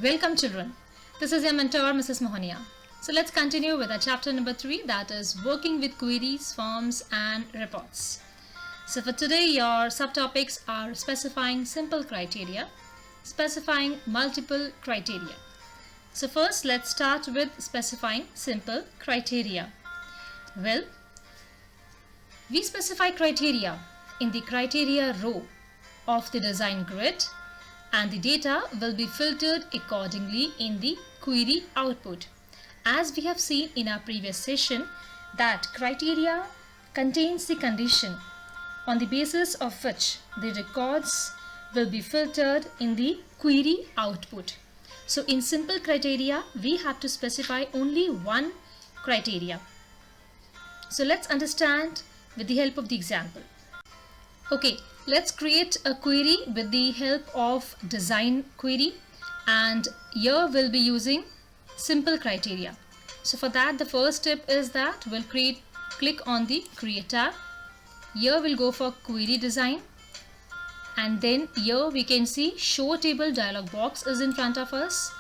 Welcome children. This is your mentor Mrs. Mohnia. So let's continue with our chapter number 3, that is working with queries, forms and reports. So for today your subtopics are specifying simple criteria, specifying multiple criteria. So first let's start with specifying simple criteria. Well, we specify criteria in the criteria row of the design grid, and the data will be filtered accordingly in the query output. As we have seen in our previous session, that criteria contains the condition on the basis of which the records will be filtered in the query output. So in simple criteria, we have to specify only one criteria. So let's understand with the help of the example. Okay, let's create a query with the help of design query, and here we'll be using simple criteria. So for that, the first step is that we'll click on the create tab. Here we'll go for query design, and then here we can see show table dialog box is in front of us,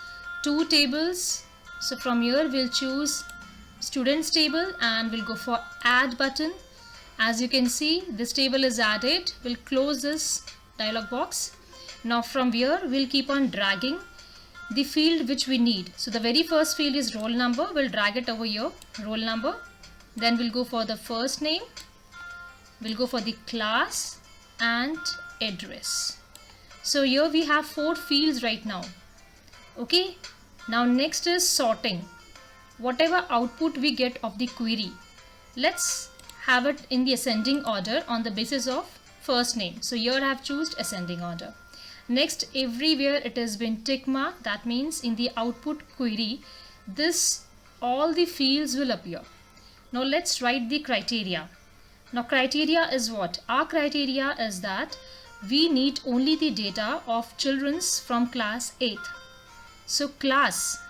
2 tables. So from here we'll choose students table and we'll go for add button. As you can see, this table is added. We'll close this dialog box. Now from here, we'll keep on dragging the field which we need. So the very first field is roll number. We'll drag it over here, roll number. Then we'll go for the first name. We'll go for the class and address. So here we have 4 fields right now. Okay. Now next is sorting. Whatever output we get of the query, let's have it in the ascending order on the basis of first name. So here I have chosen ascending order. Next, everywhere it has been tick marked. That means in the output query, all the fields will appear. Now let's write the criteria. Now criteria is what? Our criteria is that we need only the data of children's from class 8th. So class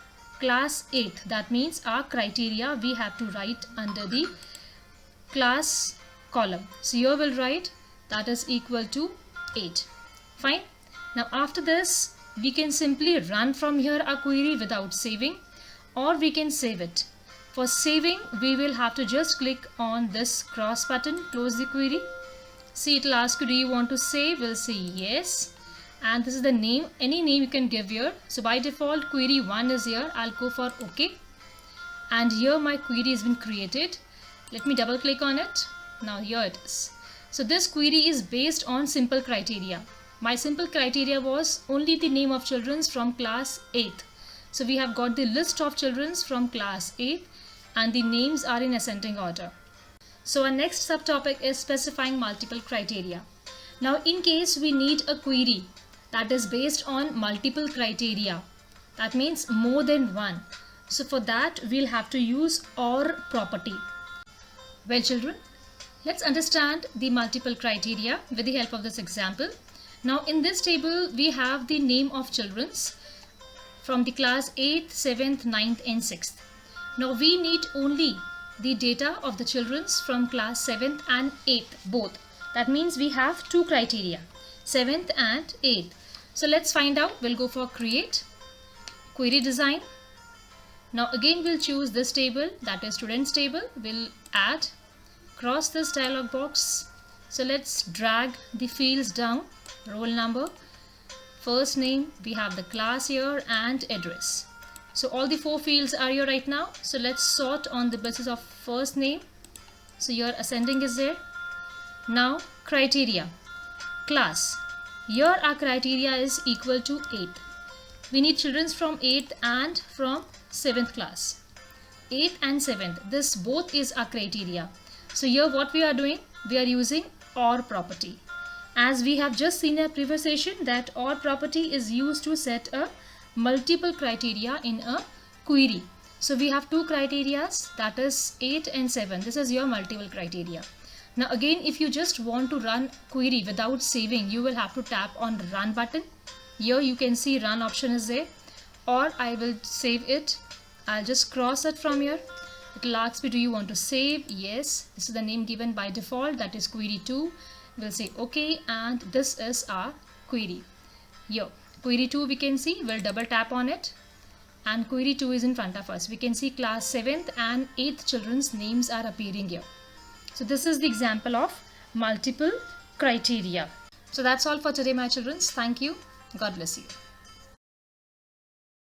8th, that means our criteria we have to write under the class column. So here we'll write that is equal to 8. Fine. Now after this, we can simply run from here our query without saving, or we can save it. For saving, we will have to just click on this cross button, close the query. See, it will ask you, do you want to save? We'll say yes. And this is the name, any name you can give here. So by default, query 1 is here. I'll go for OK. And here my query has been created. Let me double click on it. Now here it is. So this query is based on simple criteria. My simple criteria was only the name of children from class 8th. So we have got the list of children from class 8th and the names are in ascending order. So our next subtopic is specifying multiple criteria. Now in case we need a query that is based on multiple criteria, that means more than one. So for that we'll have to use OR property. Well children, let's understand the multiple criteria with the help of this example. Now in this table we have the name of children's from the class 8th, 7th, 9th and 6th. Now we need only the data of the children's from class 7th and 8th both. That means we have 2 criteria, 7th and 8th. So let's find out. We'll go for create, query design. Now again we'll choose this table, that is students table. We'll add, cross this dialog box. So let's drag the fields down, roll number, first name, we have the class here and address. So all the 4 fields are here right now. So let's sort on the basis of first name. So your ascending is there. Now criteria, class. Here our criteria is equal to 8. We need children from 8th and from 7th class. 8th and 7th, this both is our criteria. So here what we are doing, we are using OR property. As we have just seen in our previous session that OR property is used to set a multiple criteria in a query. So we have 2 criteria, that is 8 and 7. This is your multiple criteria. Now again, if you just want to run query without saving, you will have to tap on run button. Here you can see run option is there, or I will save it. I'll just cross it from here. It will ask me, do you want to save? Yes. This is the name given by default, that is query 2. We'll say OK, and this is our query. Here Query 2 we can see, we'll double tap on it, and query 2 is in front of us. We can see class 7th and 8th children's names are appearing here. So this is the example of multiple criteria. So that's all for today, my children. Thank you. God bless you.